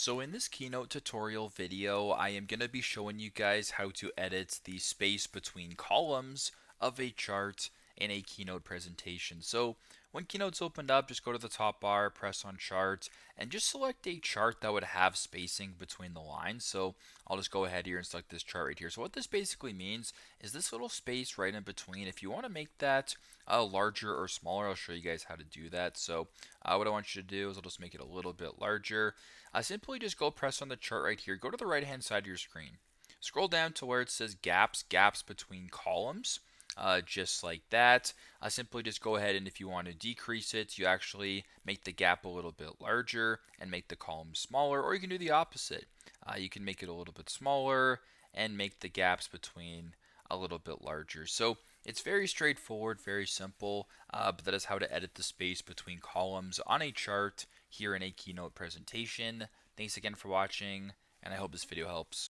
So in this Keynote tutorial video, I am going to be showing you guys how to edit the space between columns of a chart in a Keynote presentation. So when Keynote's opened up, just go to the top bar, press on Chart, and just select a chart that would have spacing between the lines. So I'll just go ahead here and select this chart right here. So what this basically means is this little space right in between. If you want to make that larger or smaller, I'll show you guys how to do that. So what I want you to do is I'll just make it a little bit larger. Simply just go press on the chart right here. Go to the right hand side of your screen. Scroll down to where it says gaps between columns. Just like that. Simply just go ahead and if you want to decrease it, you actually make the gap a little bit larger and make the column smaller, or you can do the opposite. You can make it a little bit smaller and make the gaps between a little bit larger. So it's very straightforward, very simple, but that is how to edit the space between columns on a chart here in a Keynote presentation. Thanks again for watching, and I hope this video helps.